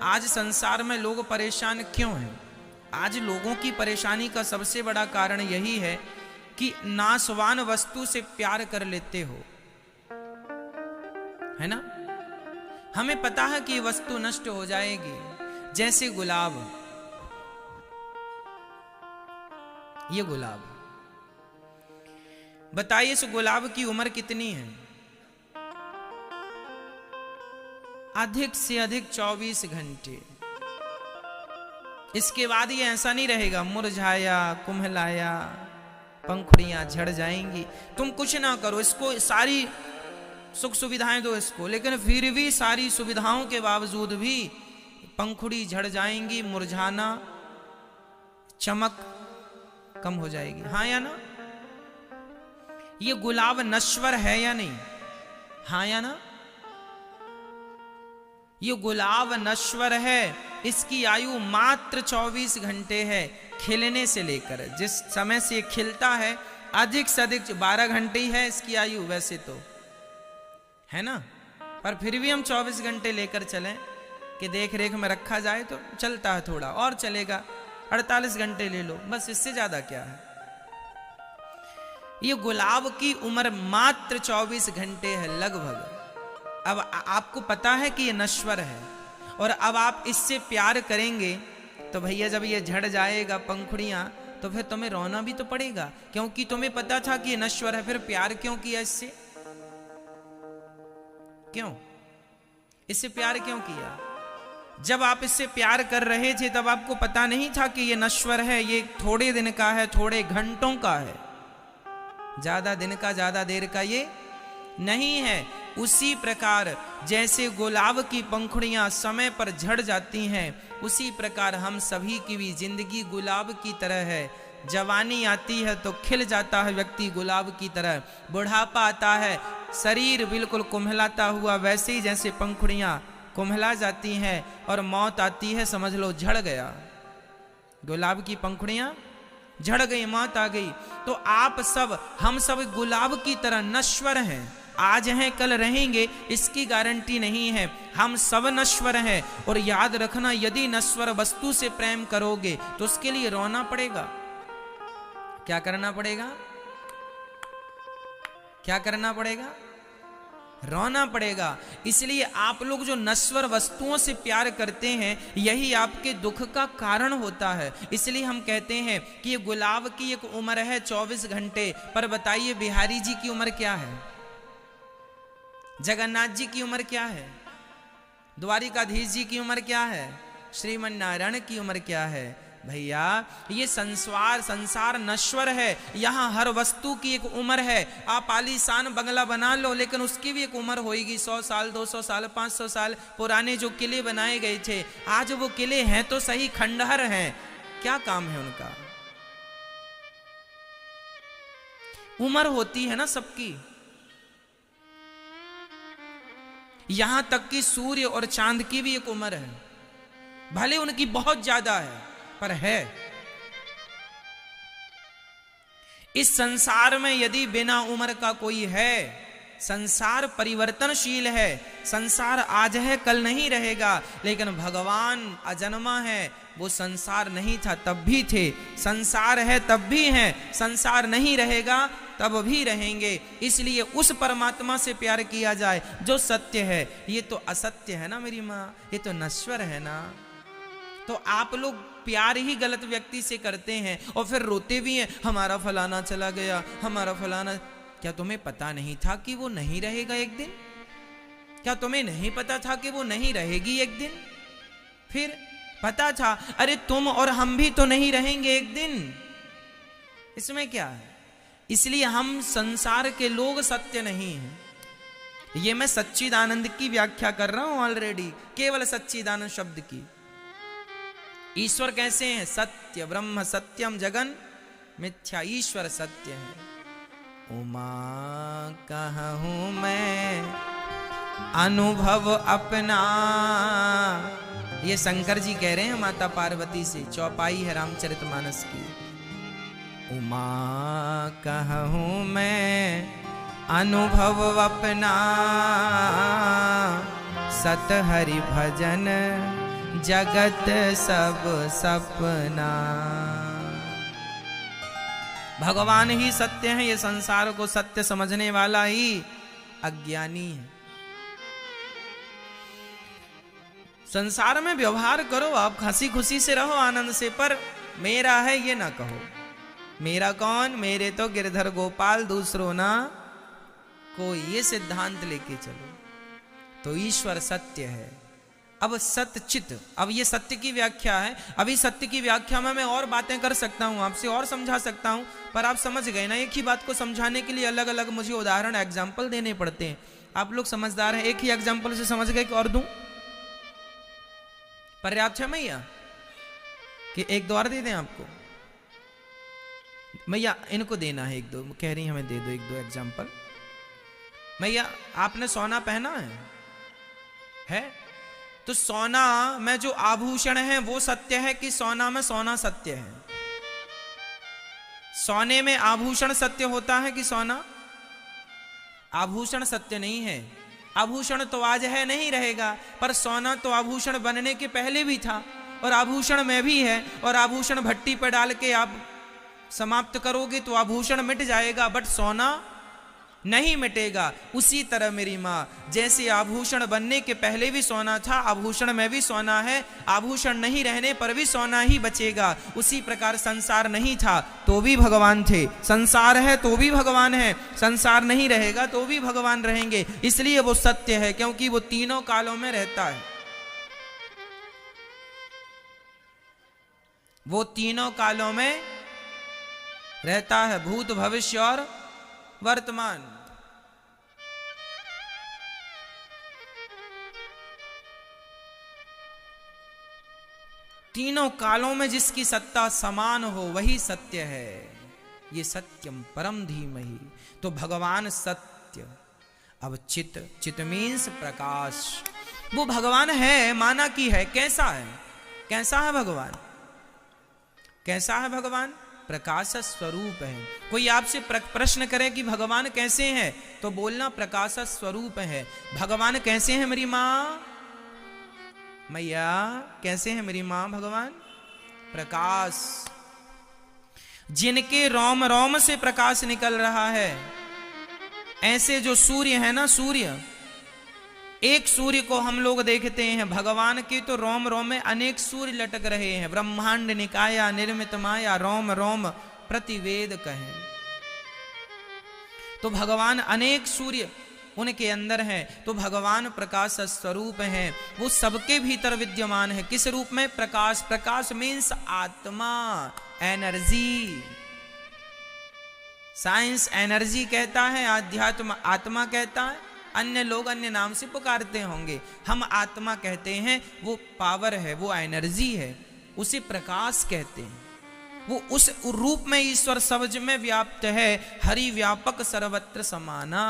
आज संसार में लोग परेशान क्यों हैं? आज लोगों की परेशानी का सबसे बड़ा कारण यही है कि नाशवान वस्तु से प्यार कर लेते हो, है ना। हमें पता है कि वस्तु नष्ट हो जाएगी, जैसे गुलाब, ये गुलाब, बताइए इस गुलाब की उम्र कितनी है? अधिक से अधिक 24 घंटे। इसके बाद ये ऐसा नहीं रहेगा मुरझाया, कुम्हलाया, पंखुड़ियां झड़ जाएंगी। तुम कुछ ना करो, इसको सारी सुख सुविधाएं दो इसको, लेकिन फिर भी सारी सुविधाओं के बावजूद भी पंखुड़ी झड़ जाएंगी, मुरझाना, चमक कम हो जाएगी। हाँ या ना? ये गुलाब नश्वर है या नहीं? हाँ या ना? ये गुलाब नश्वर है, इसकी आयु मात्र 24 घंटे है। खिलने से लेकर जिस समय से खिलता है, अधिक से अधिक 12 घंटे ही है इसकी आयु वैसे तो, है ना। पर फिर भी हम 24 घंटे लेकर चलें कि देख रेख में रखा जाए तो चलता है, थोड़ा और चलेगा, 48 घंटे ले लो, बस इससे ज्यादा क्या है। ये गुलाब की उम्र मात्र 24 घंटे है लगभग। अब आपको पता है कि ये नश्वर है, और अब आप इससे प्यार करेंगे तो भैया जब ये झड़ जाएगा पंखुड़ियां, तो फिर तुम्हें रोना भी तो पड़ेगा, क्योंकि तुम्हें पता था कि ये नश्वर है। फिर प्यार क्यों किया इससे? क्यों इससे प्यार क्यों किया? जब आप इससे प्यार कर रहे थे तब आपको पता नहीं था कि ये नश्वर है, ये थोड़े दिन का है, थोड़े घंटों का है, ज्यादा दिन का, ज्यादा देर का ये नहीं है। उसी प्रकार जैसे गुलाब की पंखुड़ियां समय पर झड़ जाती हैं, उसी प्रकार हम सभी की भी जिंदगी गुलाब की तरह है। जवानी आती है तो खिल जाता है व्यक्ति गुलाब की तरह, बुढ़ापा आता है शरीर बिल्कुल कुम्हलाता हुआ, वैसे ही जैसे पंखुड़ियां कुम्हला जाती हैं, और मौत आती है समझ लो झड़ गया, गुलाब की पंखुड़ियां झड़ गई, मौत आ गई। तो आप सब, हम सब गुलाब की तरह नश्वर हैं। आज हैं कल रहेंगे इसकी गारंटी नहीं है, हम सब नश्वर हैं। और याद रखना, यदि नश्वर वस्तु से प्रेम करोगे तो उसके लिए रोना पड़ेगा। क्या करना पड़ेगा? क्या करना पड़ेगा? रोना पड़ेगा। इसलिए आप लोग जो नश्वर वस्तुओं से प्यार करते हैं, यही आपके दुख का कारण होता है। इसलिए हम कहते हैं कि ये गुलाब की एक उम्र है 24 घंटे, पर बताइए बिहारी जी की उम्र क्या है? जगन्नाथ जी की उम्र क्या है? द्वारिकाधीश जी की उम्र क्या है? श्रीमन नारायण की उम्र क्या है? भैया ये संसार नश्वर है। यहाँ हर वस्तु की एक उम्र है। आप आलीशान बंगला बना लो, लेकिन उसकी भी एक उम्र होगी, 100 साल, 200 साल, 500 साल। पुराने जो किले बनाए गए थे, आज वो किले हैं तो सही, खंडहर हैं, क्या काम है उनका? उम्र होती है ना सबकी। यहां तक कि सूर्य और चांद की भी एक उम्र है, भले उनकी बहुत ज्यादा है, पर है। इस संसार में यदि बिना उम्र का कोई है, संसार परिवर्तनशील है, संसार आज है कल नहीं रहेगा, लेकिन भगवान अजन्मा है। वो संसार नहीं था तब भी थे, संसार है तब भी हैं, संसार नहीं रहेगा तब भी रहेंगे। इसलिए उस परमात्मा से प्यार किया जाए जो सत्य है। ये तो असत्य है ना मेरी माँ, ये तो नश्वर है ना। तो आप लोग प्यार ही गलत व्यक्ति से करते हैं और फिर रोते भी हैं, हमारा फलाना चला गया, हमारा फलाना। क्या तुम्हें पता नहीं था कि वो नहीं रहेगा एक दिन? क्या तुम्हें नहीं पता था कि वो नहीं रहेगी एक दिन? फिर पता था, अरे तुम और हम भी तो नहीं रहेंगे एक दिन, इसमें क्या है? इसलिए हम संसार के लोग सत्य नहीं हैं। ये मैं सच्चिदानंद की व्याख्या कर रहा हूं ऑलरेडी, केवल सच्चिदानंद शब्द की। ईश्वर कैसे हैं? सत्य ब्रह्म सत्यम जगन मिथ्या, ईश्वर सत्य है। उमा कहूं मैं अनुभव अपना, ये शंकर जी कह रहे हैं माता पार्वती से, चौपाई है रामचरितमानस की। उमा कहूं मैं अनुभव अपना, सत हरि भजन जगत सब सपना। भगवान ही सत्य है, ये संसार को सत्य समझने वाला ही अज्ञानी है। संसार में व्यवहार करो, आप हंसी खुशी से रहो, आनंद से, पर मेरा है ये ना कहो। मेरा कौन? मेरे तो गिरधर गोपाल, दूसरों ना कोई। ये सिद्धांत लेके चलो तो ईश्वर सत्य है। अब सत्य चित, अब ये सत्य की व्याख्या है। अभी सत्य की व्याख्या में मैं और बातें कर सकता हूं, आपसे और समझा सकता हूं, पर आप समझ गए ना। एक ही बात को समझाने के लिए अलग अलग मुझे उदाहरण, एग्जाम्पल देने पड़ते हैं। आप लोग समझदार हैं, एक ही एग्जाम्पल से समझ गए कि और दूं? पर्याप्त है मैया कि एक दो और दे दें आपको? मैया इनको देना है एक दो, कह रही हमें दे दो एक दो एग्जाम्पल। मैया आपने सोना पहना है? तो सोना में जो आभूषण है वो सत्य है कि सोना में सोना सत्य है? सोने में आभूषण सत्य होता है कि सोना? आभूषण सत्य नहीं है। आभूषण तो आज है, नहीं रहेगा, पर सोना तो आभूषण बनने के पहले भी था और आभूषण में भी है। और आभूषण भट्टी पर डाल के आप समाप्त करोगे तो आभूषण मिट जाएगा, बट सोना नहीं मिटेगा। उसी तरह मेरी माँ, जैसे आभूषण बनने के पहले भी सोना था, आभूषण में भी सोना है, आभूषण नहीं रहने पर भी सोना ही बचेगा। उसी प्रकार संसार नहीं था तो भी भगवान थे, संसार है तो भी भगवान है, संसार नहीं रहेगा तो भी भगवान रहेंगे। इसलिए वो सत्य है, क्योंकि वो तीनों कालों में रहता है। वो तीनों कालों में रहता है, भूत भविष्य और वर्तमान। तीनों कालों में जिसकी सत्ता समान हो वही सत्य है। ये सत्यम परम धीमहि। तो भगवान सत्य। अब चित, चित मीन्स प्रकाश। वो भगवान है, माना कि है। कैसा है? कैसा है भगवान? कैसा है भगवान? प्रकाश स्वरूप है। कोई आपसे प्रश्न करे कि भगवान कैसे हैं, तो बोलना प्रकाश स्वरूप है। भगवान कैसे हैं मेरी माँ? मैया कैसे हैं मेरी माँ? भगवान प्रकाश। जिनके रोम रोम से प्रकाश निकल रहा है, ऐसे जो सूर्य है ना, सूर्य, एक सूर्य को हम लोग देखते हैं, भगवान के तो रोम रोम में अनेक सूर्य लटक रहे हैं। ब्रह्मांड निकाया निर्मित माया, रोम रोम प्रतिवेद कहें। तो भगवान अनेक सूर्य उनके अंदर हैं। तो भगवान प्रकाश स्वरूप हैं, वो सबके भीतर विद्यमान है। किस रूप में? प्रकाश। प्रकाश मीन्स आत्मा, एनर्जी। साइंस एनर्जी कहता है, आध्यात्म आत्मा कहता है। अन्य लोग अन्य नाम से पुकारते होंगे, हम आत्मा कहते हैं। वो पावर है, वो एनर्जी है, उसे प्रकाश कहते हैं। वो उस रूप में ईश्वर सबज में व्याप्त है। हरि व्यापक सर्वत्र समाना।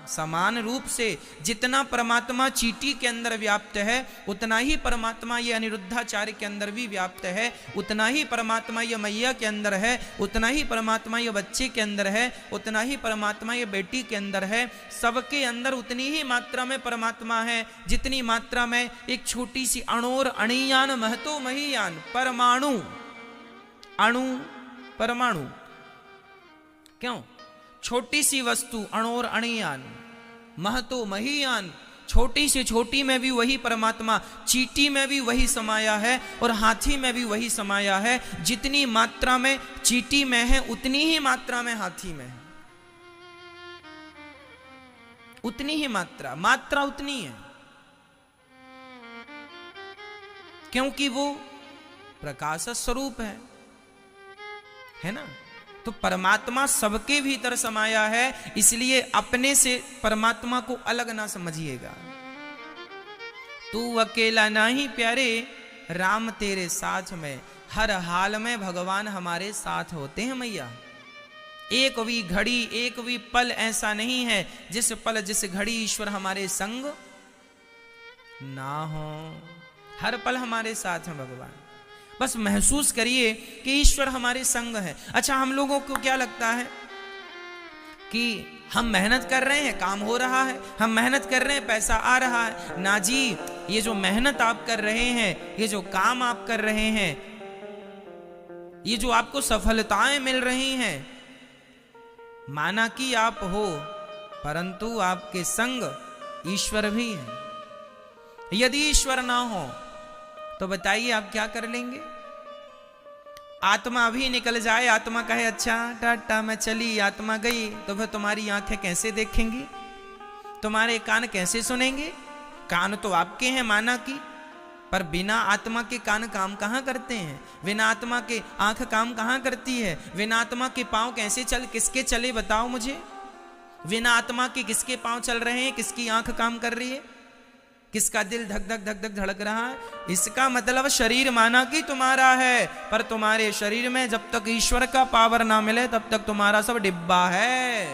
समान रूप से जितना परमात्मा चींटी के अंदर व्याप्त है, उतना ही परमात्मा ये अनिरुद्धाचार्य के अंदर भी व्याप्त है। उतना ही परमात्मा ये मैया के अंदर है, उतना ही परमात्मा ये बच्चे के अंदर है, उतना ही परमात्मा ये बेटी के अंदर है। सबके अंदर उतनी ही मात्रा में परमात्मा है जितनी मात्रा में एक छोटी सी अणोर अणियान महतो महीयान परमाणु, अणु परमाणु, क्यों? छोटी सी वस्तु, अणोर अणियान, महतो महीयान। छोटी से छोटी में भी वही परमात्मा, चींटी में भी वही समाया है और हाथी में भी वही समाया है। जितनी मात्रा में चींटी में है उतनी ही मात्रा में हाथी में है। उतनी ही मात्रा, मात्रा उतनी है, क्योंकि वो प्रकाश स्वरूप है ना। तो परमात्मा सबके भीतर समाया है, इसलिए अपने से परमात्मा को अलग ना समझिएगा। तू अकेला नहीं प्यारे, राम तेरे साथ में। हर हाल में भगवान हमारे साथ होते हैं मैया। एक भी घड़ी, एक भी पल ऐसा नहीं है जिस पल, जिस घड़ी ईश्वर हमारे संग ना हो। हर पल हमारे साथ है भगवान। बस महसूस करिए कि ईश्वर हमारे संग है। अच्छा, हम लोगों को क्या लगता है कि हम मेहनत कर रहे हैं, काम हो रहा है, हम मेहनत कर रहे हैं, पैसा आ रहा है। ना जी, ये जो मेहनत आप कर रहे हैं, ये जो काम आप कर रहे हैं, ये जो आपको सफलताएं मिल रही हैं, माना कि आप हो, परंतु आपके संग ईश्वर भी है। यदि ईश्वर ना हो तो बताइए आप क्या कर लेंगे? आत्मा अभी निकल जाए, आत्मा कहे अच्छा टाटा मैं चली, आत्मा गई, तो फिर तुम्हारी आंखें कैसे देखेंगी? तुम्हारे कान कैसे सुनेंगे? कान तो आपके हैं माना कि, पर बिना आत्मा के कान काम कहां करते हैं? बिना आत्मा के आंख काम कहां करती है? बिना आत्मा के पांव कैसे किसके चले बताओ मुझे? बिना आत्मा के किसके पांव चल रहे हैं? किसकी आंख काम कर रही है? किसका दिल धक धक धक धक धड़क रहा है? इसका मतलब शरीर माना कि तुम्हारा है, पर तुम्हारे शरीर में जब तक ईश्वर का पावर ना मिले तब तक तुम्हारा सब डिब्बा है।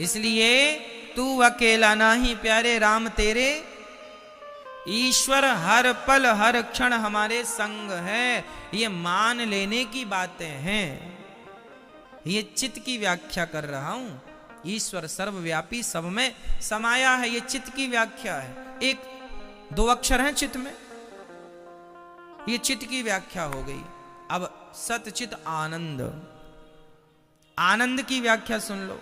इसलिए तू अकेला नाही प्यारे राम तेरे, ईश्वर हर पल हर क्षण हमारे संग है। ये मान लेने की बातें हैं, ये चित्त की व्याख्या कर रहा हूं। ईश्वर सर्वव्यापी सब में समाया है, ये चित्त की व्याख्या है। एक दो अक्षर हैं चित्त में, ये चित्त की व्याख्या हो गई। अब सत चित आनंद, आनंद की व्याख्या सुन लो,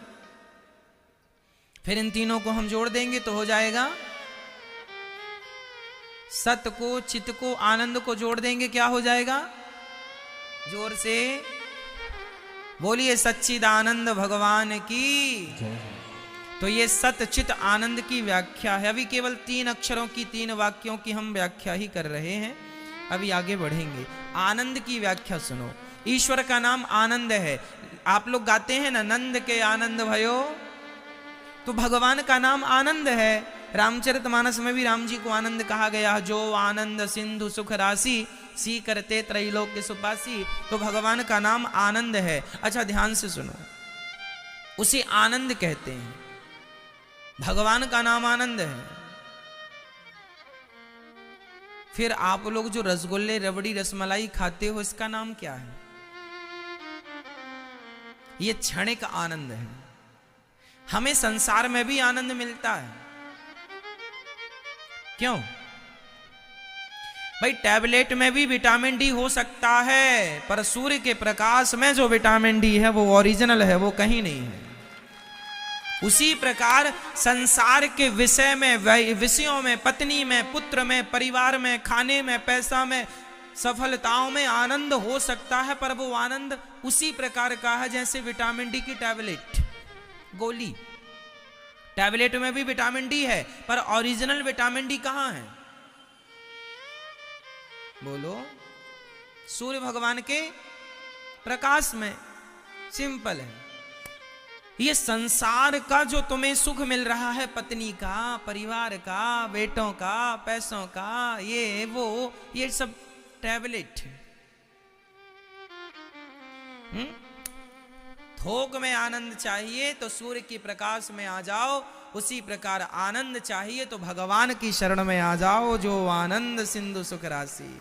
फिर इन तीनों को हम जोड़ देंगे तो हो जाएगा सत को, चित्त को, आनंद को जोड़ देंगे, क्या हो जाएगा? जोर से बोलिए सच्चिदानंद भगवान की। तो ये सत चित आनंद की व्याख्या है। अभी केवल 3 अक्षरों की 3 वाक्यों की हम व्याख्या ही कर रहे हैं, अभी आगे बढ़ेंगे। आनंद की व्याख्या सुनो। ईश्वर का नाम आनंद है। आप लोग गाते हैं ना, नंद के आनंद भयो, तो भगवान का नाम आनंद है। रामचरितमानस में भी राम जी को आनंद कहा गया, जो आनंद सिंधु सुख राशि सी करते त्रैलोक्य सुपासी। तो भगवान का नाम आनंद है। अच्छा ध्यान से सुनो, उसे आनंद कहते हैं, भगवान का नाम आनंद है। फिर आप लोग जो रसगुल्ले रबड़ी रसमलाई खाते हो, इसका नाम क्या है? ये क्षणिक आनंद है। हमें संसार में भी आनंद मिलता है। क्यों भाई? टैबलेट में भी विटामिन डी हो सकता है, पर सूर्य के प्रकाश में जो विटामिन डी है वो ओरिजिनल है, वो कहीं नहीं है। उसी प्रकार संसार के विषय में, विषयों में, पत्नी में, पुत्र में, परिवार में, खाने में, पैसा में, सफलताओं में आनंद हो सकता है, पर वो आनंद उसी प्रकार का है जैसे विटामिन डी की टैबलेट, गोली। टैबलेट में भी विटामिन डी है, पर ओरिजिनल विटामिन डी कहां है? बोलो, सूर्य भगवान के प्रकाश में। सिंपल है। ये संसार का जो तुम्हें सुख मिल रहा है, पत्नी का, परिवार का, बेटों का, पैसों का, ये वो, ये सब टैबलेट। थोक में आनंद चाहिए तो सूर्य के प्रकाश में आ जाओ, उसी प्रकार आनंद चाहिए तो भगवान की शरण में आ जाओ, जो आनंद सिंधु सुख राशि।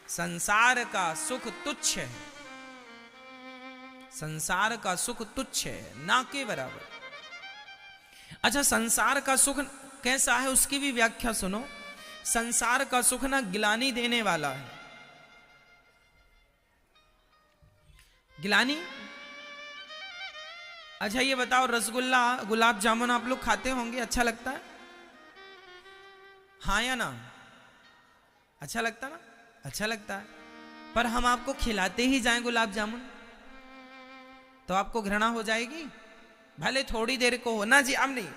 संसार का सुख तुच्छ है, संसार का सुख तुच्छ है, ना के बराबर। अच्छा, संसार का सुख कैसा है उसकी भी व्याख्या सुनो। संसार का सुख ना गिलानी देने वाला है। गिलानी। अच्छा ये बताओ, रसगुल्ला गुलाब जामुन आप लोग खाते होंगे, अच्छा लगता है? हाँ या ना? अच्छा लगता ना? अच्छा लगता है। पर हम आपको खिलाते ही जाएं गुलाब जामुन तो आपको घृणा हो जाएगी? भले थोड़ी देर को हो ना जी। अब नहीं,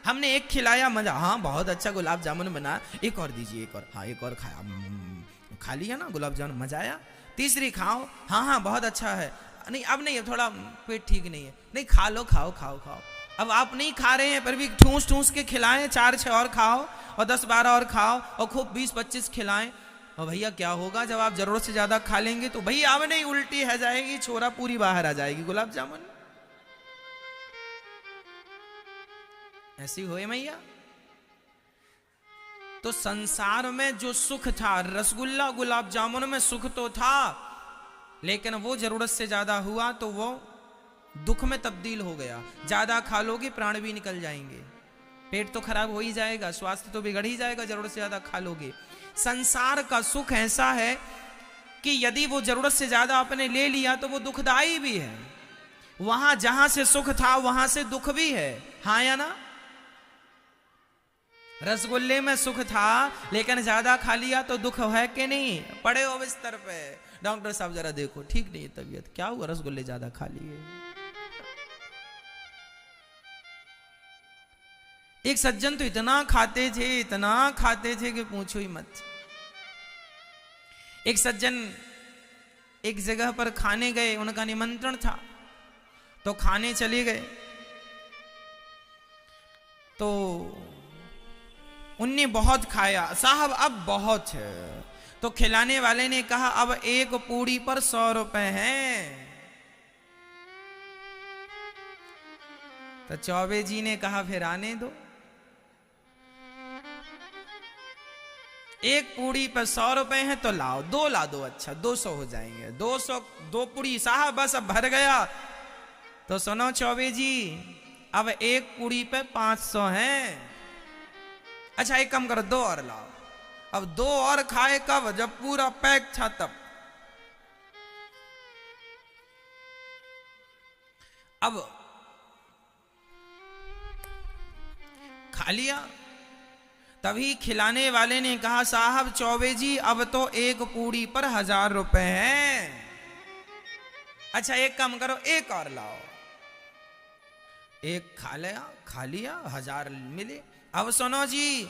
हमने एक खिलाया, मजा, हाँ बहुत अच्छा गुलाब जामुन बना, एक और दीजिए, एक और। हाँ एक और खाया, खा लिया ना गुलाब जामुन, मजा आया। तीसरी खाओ, हाँ हाँ बहुत अच्छा है। नहीं अब नहीं, थोड़ा पेट ठीक नहीं है। नहीं खा लो, खाओ खाओ खाओ। अब आप नहीं खा रहे हैं पर भी ठूस ठूस के खिलाएं, 4-6 और खाओ, और 10-12 और खाओ, और खूब 20-25 खिलाएं। और भैया क्या होगा जब आप जरूरत से ज्यादा खा लेंगे? तो भैया अब नहीं, उल्टी है जाएगी, छोरा पूरी बाहर आ जाएगी गुलाब जामुन। ऐसी होए मैया। तो संसार में जो सुख था, रसगुल्ला गुलाब जामुन में सुख तो था, लेकिन वो जरूरत से ज्यादा हुआ तो वो दुख में तब्दील हो गया। ज्यादा खा लोगे प्राण भी निकल जाएंगे, पेट तो खराब हो ही जाएगा, स्वास्थ्य तो बिगड़ ही जाएगा, जरूरत से ज्यादा खा लोगे। संसार का सुख ऐसा है कि यदि वो जरूरत से ज्यादा आपने ले लिया तो वो दुखदाई भी है। वहां जहां से सुख था वहां से दुख भी है, हाँ या ना? रसगुल्ले में सुख था लेकिन ज्यादा खा लिया तो दुख है कि नहीं? पड़े हो बिस्तर पे, डॉक्टर साहब जरा देखो ठीक नहीं है तबीयत, क्या हुआ? रसगुल्ले ज्यादा खा लिए। एक सज्जन तो इतना खाते थे कि पूछो ही मत। एक सज्जन एक जगह पर खाने गए, उनका निमंत्रण था तो खाने चले गए। तो उनने बहुत खाया, साहब अब बहुत है। तो खिलाने वाले ने कहा अब एक पूड़ी पर 100 रुपए हैं। तो चौबे जी ने कहा फिर आने दो। एक पूड़ी पर 100 रुपए हैं तो लाओ, 2 ला दो, अच्छा 200 हो जाएंगे। 200 2 पूड़ी साहब बस अब भर गया। तो सुनो चौबे जी, अब एक पूड़ी पे 500 हैं। अच्छा एक कम करो 2 और लाओ। अब 2 और खाए कब? जब पूरा पैक था तब। अब खा लिया। तभी खिलाने वाले ने कहा साहब चौबे जी अब तो एक पूड़ी पर 1000 रुपए हैं। अच्छा एक कम करो, एक और लाओ। एक खा लिया 1000 मिले। अब सुनो जी,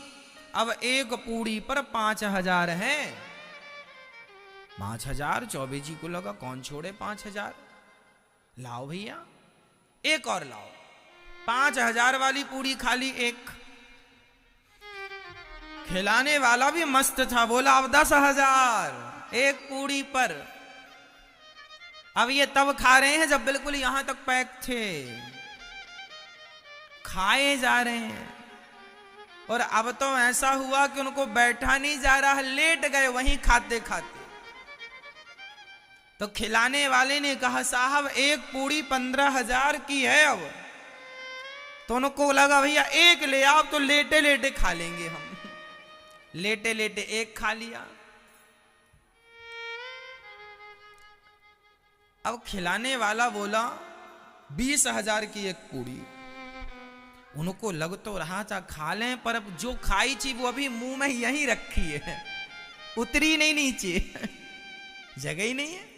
अब एक पूड़ी पर 5000 है। 5000 चौबे जी को लगा कौन छोड़े 5000, लाओ भैया एक और लाओ। 5000 वाली पूड़ी खाली एक। खिलाने वाला भी मस्त था, बोला अब 10,000 एक पूड़ी पर। अब ये तब खा रहे हैं जब बिल्कुल यहां तक पैक थे, खाए जा रहे हैं। और अब तो ऐसा हुआ कि उनको बैठा नहीं जा रहा, लेट गए वहीं खाते खाते। तो खिलाने वाले ने कहा साहब एक पूड़ी 15,000 की है। अब तो उनको लगा भैया एक ले आओ, तो लेटे लेटे खा लेंगे हम। लेटे लेटे एक खा लिया। अब खिलाने वाला बोला 20,000 की एक पूड़ी। उनको लग तो रहा था खा लें, पर अब जो खाई थी वो अभी मुंह में यहीं रखी है, उतरी नहीं नीचे, जगह ही नहीं है।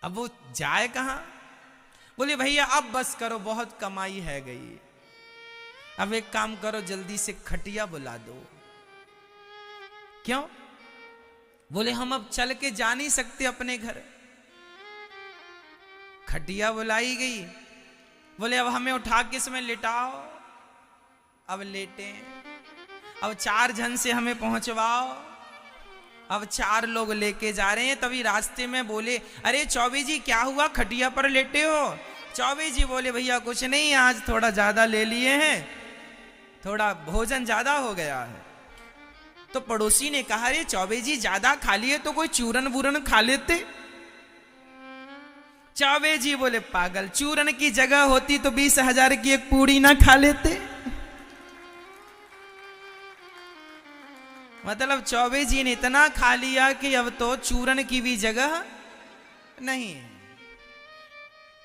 अब वो जाए कहां? बोले भैया अब बस करो, बहुत कमाई है गई। अब एक काम करो जल्दी से खटिया बुला दो। क्यों? बोले हम अब चल के जा नहीं सकते अपने घर। खटिया बुलाई गई। बोले अब हमें उठा के इसमें लिटाओ। अब लेटे। अब 4 जन से हमें पहुंचवाओ। अब 4 लोग लेके जा रहे हैं। तभी रास्ते में बोले अरे चौबे जी क्या हुआ, खटिया पर लेटे हो? चौबे जी बोले भैया कुछ नहीं, आज थोड़ा ज्यादा ले लिए हैं, थोड़ा भोजन ज्यादा हो गया है। तो पड़ोसी ने कहा अरे चौबे जी ज्यादा खा लिए तो कोई चूरन वूरन खा लेते। चौबे जी बोले पागल, चूरन की जगह होती तो 20,000 की एक पूड़ी ना खा लेते। मतलब चौबे जी ने इतना खा लिया कि अब तो चूरन की भी जगह नहीं।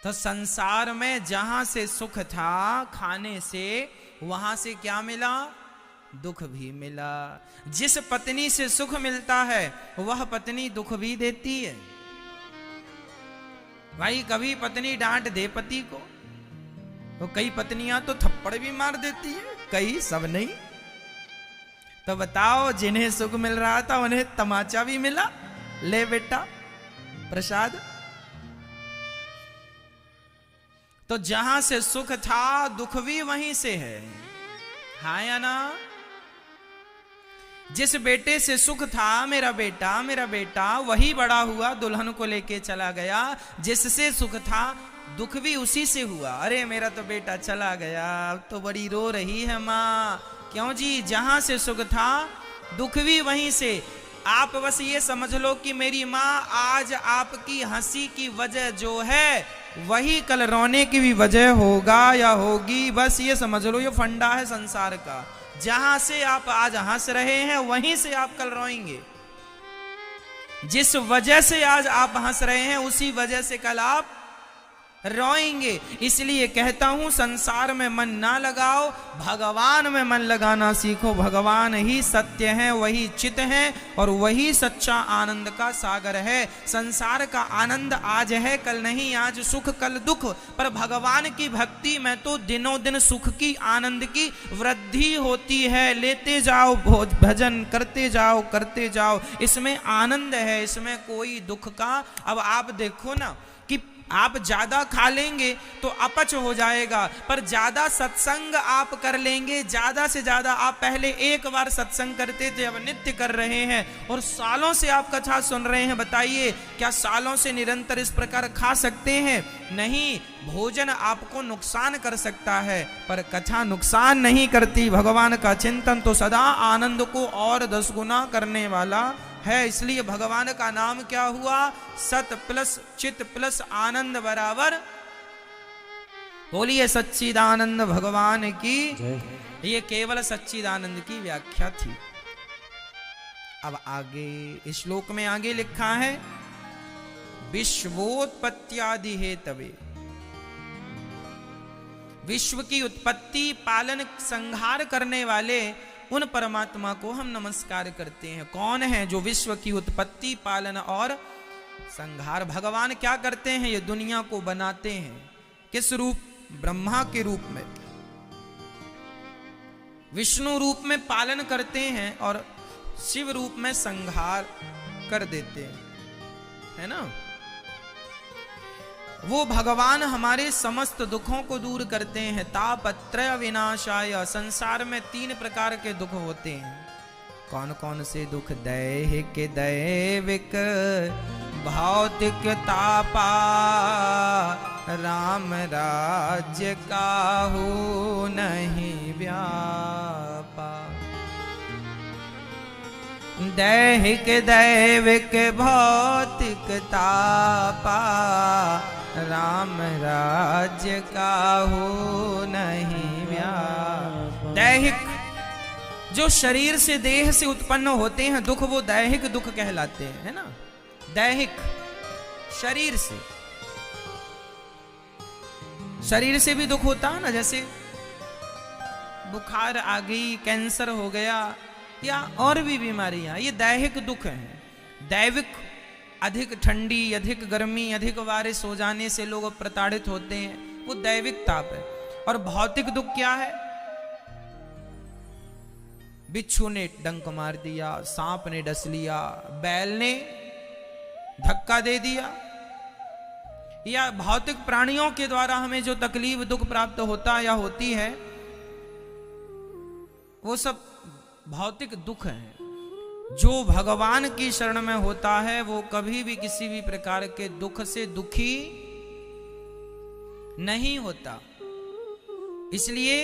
तो संसार में जहां से सुख था खाने से, वहां से क्या मिला? दुख भी मिला। जिस पत्नी से सुख मिलता है वह पत्नी दुख भी देती है। भाई कभी पत्नी डांट दे पति को, तो कई पत्नियां तो थप्पड़ भी मार देती है, कई सब नहीं। तो बताओ जिन्हें सुख मिल रहा था उन्हें तमाचा भी मिला, ले बेटा प्रसाद। तो जहां से सुख था दुख भी वहीं से है, हाँ या ना? जिस बेटे से सुख था मेरा बेटा वही बड़ा हुआ, दुल्हन को लेके चला गया। जिससे सुख था दुख भी उसी से हुआ। अरे मेरा तो बेटा चला गया, अब तो बड़ी रो रही है माँ। क्यों जी? जहां से सुख था दुख भी वहीं से। आप बस ये समझ लो कि मेरी माँ आज आपकी हंसी की वजह जो है वही कल रोने की भी वजह होगा या होगी। बस ये समझ लो, ये फंडा है संसार का। जहां से आप आज हंस रहे हैं वहीं से आप कल रोएंगे। जिस वजह से आज आप हंस रहे हैं उसी वजह से कल आप रोएंगे। इसलिए कहता हूं संसार में मन ना लगाओ, भगवान में मन लगाना सीखो। भगवान ही सत्य है, वही चित है और वही सच्चा आनंद का सागर है। संसार का आनंद आज है कल नहीं, आज सुख कल दुख, पर भगवान की भक्ति में तो दिनों दिन सुख की आनंद की वृद्धि होती है। लेते जाओ भजन, करते जाओ, इसमें आनंद है, इसमें कोई दुख का। अब आप देखो ना कि आप ज्यादा खा लेंगे तो अपच हो जाएगा, पर ज्यादा सत्संग आप कर लेंगे, ज्यादा से ज्यादा आप पहले एक बार सत्संग करते थे, अब नित्य कर रहे हैं और सालों से आप कथा सुन रहे हैं। बताइए क्या सालों से निरंतर इस प्रकार खा सकते हैं? नहीं। भोजन आपको नुकसान कर सकता है पर कथा नुकसान नहीं करती। भगवान का चिंतन तो सदा आनंद को और 10 गुना करने वाला है। इसलिए भगवान का नाम क्या हुआ? सत प्लस चित प्लस आनंद बराबर। बोलिए सच्चिदानंद भगवान की। ये केवल सच्चिदानंद की व्याख्या थी। अब आगे इस श्लोक में आगे लिखा है विश्वोत्पत्त्यादि हेतवे। विश्व की उत्पत्ति, पालन, संहार करने वाले उन परमात्मा को हम नमस्कार करते हैं। कौन है? जो विश्व की उत्पत्ति, पालन और संहार। भगवान क्या करते हैं? ये दुनिया को बनाते हैं। किस रूप? ब्रह्मा के रूप में, विष्णु रूप में पालन करते हैं और शिव रूप में संहार कर देते हैं, है ना। वो भगवान हमारे समस्त दुखों को दूर करते हैं। तापत्रय विनाशाय। संसार में 3 प्रकार के दुख होते हैं। कौन कौन से दुख? दैहिक, दैविक, भौतिक। तापा राम राज्य काहू नहीं व्यापा। दैहिक, दैविक, भौतिक। तापा राम राज्य काहू नहीं व्यापा। दैहिक जो शरीर से, देह से उत्पन्न होते हैं दुख, वो दैहिक दुख कहलाते हैं, है ना। दैहिक शरीर से, शरीर से भी दुख होता है ना, जैसे बुखार आ गई, कैंसर हो गया या और भी बीमारियां, ये दैहिक दुख हैं। दैविक अधिक ठंडी, अधिक गर्मी, अधिक बारिश हो जाने से लोग प्रताड़ित होते हैं, वो दैविक ताप है। और भौतिक दुख क्या है? बिच्छू ने डंक मार दिया, सांप ने डस लिया, बैल ने धक्का दे दिया, या भौतिक प्राणियों के द्वारा हमें जो तकलीफ दुख प्राप्त होता या होती है, वो सब भौतिक दुख हैं। जो भगवान की शरण में होता है वो कभी भी किसी भी प्रकार के दुख से दुखी नहीं होता। इसलिए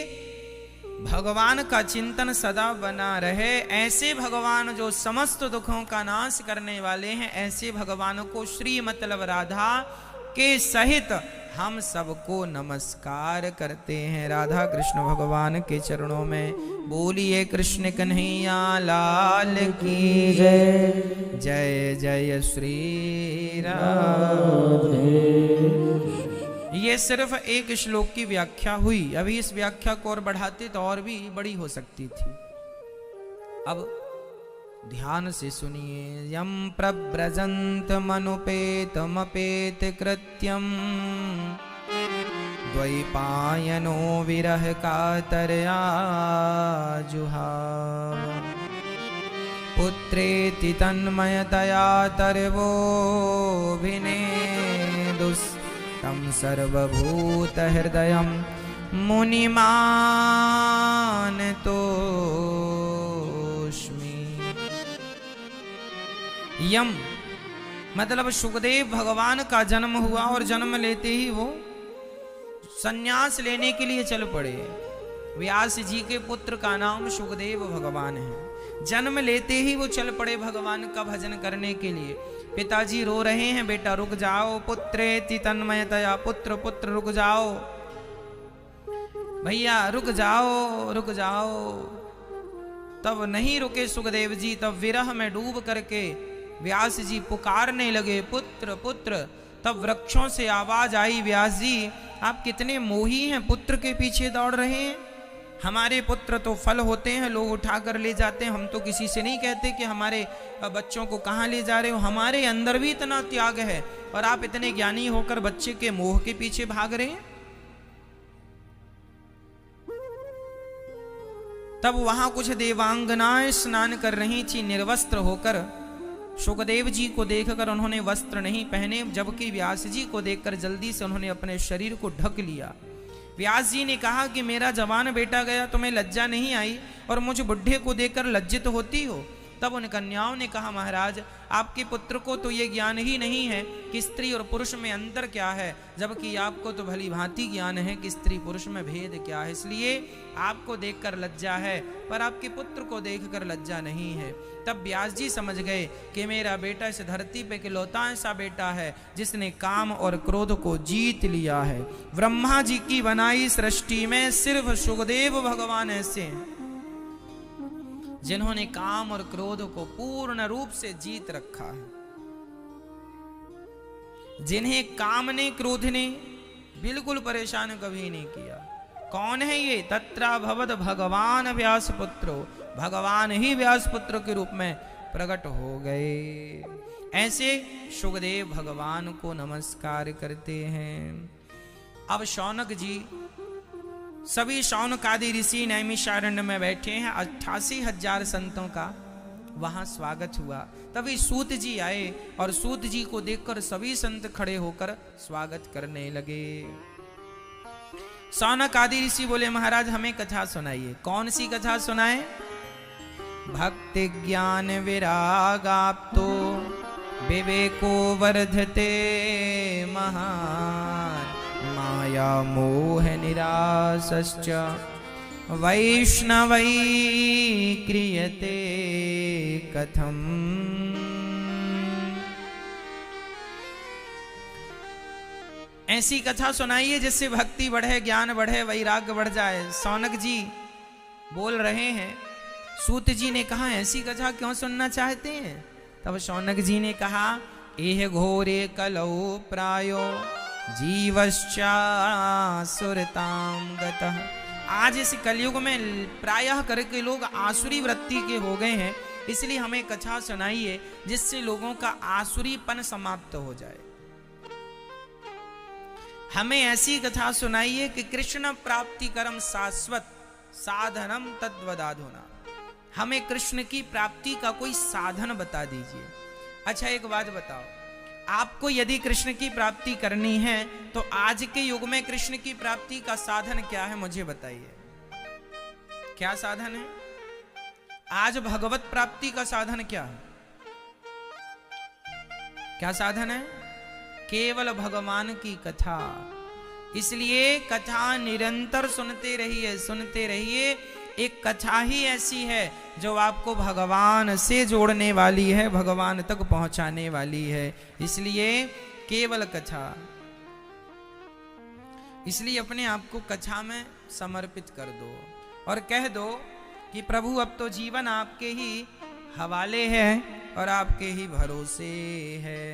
भगवान का चिंतन सदा बना रहे। ऐसे भगवान जो समस्त दुखों का नाश करने वाले हैं, ऐसे भगवान को श्री मतलब राधा के सहित हम सबको नमस्कार करते हैं। राधा कृष्ण भगवान के चरणों में बोलिए कृष्ण कन्हैया लाल की जय। जय जय श्री राधे। ये सिर्फ एक श्लोक की व्याख्या हुई। अभी इस व्याख्या को और बढ़ाते तो और भी बड़ी हो सकती थी। अब ध्यान से सुनिए। यम प्रव्रजंत मनुपेतमपेत कृत्यम द्वैपायनो विरह कातरया जुहाव। पुत्रेति तन्मयतया तर्वोऽभिनेदुस्तं सर्वभूत हृदयं मुनिमानतोऽस्मि। यम मतलब सुखदेव भगवान का जन्म हुआ और जन्म लेते ही वो संन्यास लेने के लिए चल पड़े। व्यास जी के पुत्र का नाम सुखदेव भगवान है। जन्म लेते ही वो चल पड़े भगवान का भजन करने के लिए। पिताजी रो रहे हैं, बेटा रुक जाओ, पुत्रेति तन्मयतया, पुत्र पुत्र रुक जाओ, भैया रुक जाओ रुक जाओ। तब नहीं रुके सुखदेव जी, तब विरह में डूब करके व्यास जी पुकारने लगे, पुत्र पुत्र। तब वृक्षों से आवाज आई, व्यास जी आप कितने मोही हैं, पुत्र के पीछे दौड़ रहे हैं। हमारे पुत्र तो फल होते हैं, लोग उठा कर ले जाते हैं, हम तो किसी से नहीं कहते कि हमारे बच्चों को कहाँ ले जा रहे हो। हमारे अंदर भी इतना त्याग है और आप इतने ज्ञानी होकर बच्चे के मोह के पीछे भाग रहे हैं। तब वहां कुछ देवांगनाएं स्नान कर रही थी निर्वस्त्र होकर। सुखदेव जी को देखकर उन्होंने वस्त्र नहीं पहने, जबकि व्यास जी को देखकर जल्दी से उन्होंने अपने शरीर को ढक लिया। व्यास जी ने कहा कि मेरा जवान बेटा गया, तुम्हें लज्जा नहीं आई और मुझ बुढ़े को देखकर लज्जित होती हो। तब उन कन्याओं ने कहा, महाराज आपके पुत्र को तो ये ज्ञान ही नहीं है कि स्त्री और पुरुष में अंतर क्या है, जबकि आपको तो भली भांति ज्ञान है कि स्त्री पुरुष में भेद क्या है। इसलिए आपको देखकर लज्जा है, पर आपके पुत्र को देखकर लज्जा नहीं है। तब व्यास जी समझ गए कि मेरा बेटा इस धरती पे इकलौता ऐसा बेटा है जिसने काम और क्रोध को जीत लिया है। ब्रह्मा जी की बनाई सृष्टि में सिर्फ सुखदेव भगवान ऐसे हैं जिन्होंने काम और क्रोध को पूर्ण रूप से जीत रखा है, जिन्हें काम ने क्रोध ने बिल्कुल परेशान कभी नहीं किया। कौन है ये? तत्रा भवद भगवान व्यास पुत्रो, भगवान ही व्यास पुत्र के रूप में प्रकट हो गए। ऐसे सुखदेव भगवान को नमस्कार करते हैं। अब शौनक जी, सभी शौनकादि ऋषि नैमिषारण्य में बैठे हैं, 88,000 संतों का वहां स्वागत हुआ। तभी सूत जी आए और सूत जी को देखकर सभी संत खड़े होकर स्वागत करने लगे। शौनकादि ऋषि बोले, महाराज हमें कथा सुनाइए। कौन सी कथा सुनाए? भक्ति ज्ञान विरागाप्तो विवेको वर्धते महान, माया मोह निरासश्च वैष्णवै क्रियते कथम। ऐसी कथा सुनाइए जिससे भक्ति बढ़े, ज्ञान बढ़े, वैराग्य बढ़ जाए। शौनक जी बोल रहे हैं। सूत जी ने कहा, ऐसी कथा क्यों सुनना चाहते हैं? तब शौनक जी ने कहा, एह घोरे कलौ प्रायो जीवश्चा सुरताम गतः। आज इस कलयुग में प्रायः करके लोग आसुरी वृत्ति के हो गए हैं, इसलिए हमें कथा सुनाइए जिससे लोगों का आसुरीपन समाप्त हो जाए। हमें ऐसी कथा सुनाइए कि कृष्ण प्राप्ति करम शाश्वत साधनम तद्वदाधुना। हमें कृष्ण की प्राप्ति का कोई साधन बता दीजिए। अच्छा एक बात बताओ, आपको यदि कृष्ण की प्राप्ति करनी है तो आज के युग में कृष्ण की प्राप्ति का साधन क्या है, मुझे बताइए। क्या साधन है? आज भगवत प्राप्ति का साधन क्या है? क्या साधन है? केवल भगवान की कथा। इसलिए कथा निरंतर सुनते रहिए, सुनते रहिए। एक कथा ही ऐसी है जो आपको भगवान से जोड़ने वाली है, भगवान तक पहुंचाने वाली है। इसलिए केवल कथा। इसलिए अपने आप को कथा में समर्पित कर दो और कह दो कि प्रभु अब तो जीवन आपके ही हवाले है और आपके ही भरोसे है।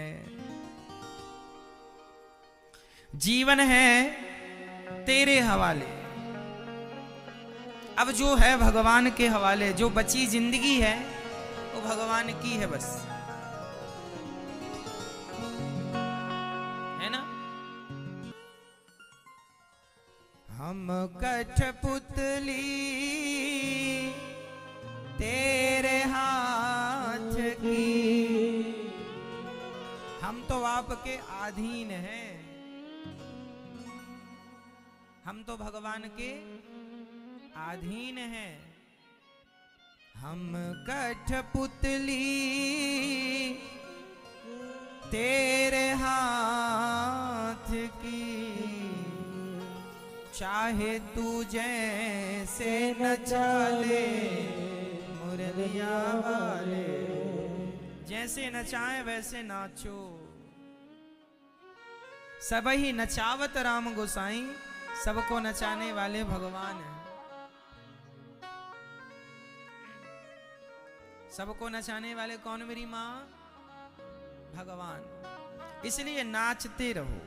जीवन है तेरे हवाले। अब जो है भगवान के हवाले, जो बची जिंदगी है वो भगवान की है बस, है ना। हम कठपुतली तेरे हाथ की, हम तो आपके अधीन हैं, हम तो भगवान के अधीन है। हम कठपुतली तेरे हाथ की, चाहे तू जैसे न चले मुरली मैया वाले, जैसे नचाए वैसे नाचो, सब ही नचावत राम गोसाई, सबको नचाने वाले भगवान हैं। सबको नचाने वाले कौन मेरी माँ? भगवान। इसलिए नाचते रहो,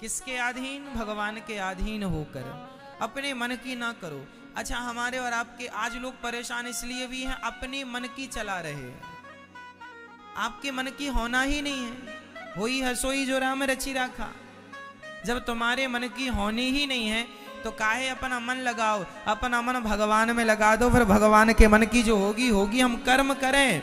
किसके अधीन? भगवान के अधीन होकर, अपने मन की ना करो। अच्छा, हमारे और आपके आज लोग परेशान इसलिए भी हैं, अपने मन की चला रहे, आपके मन की होना ही नहीं है। होई हसोई जो राम रची राखा। जब तुम्हारे मन की होनी ही नहीं है तो काहे अपना मन लगाओ, अपना मन भगवान में लगा दो, फिर भगवान के मन की जो होगी होगी। हम कर्म करें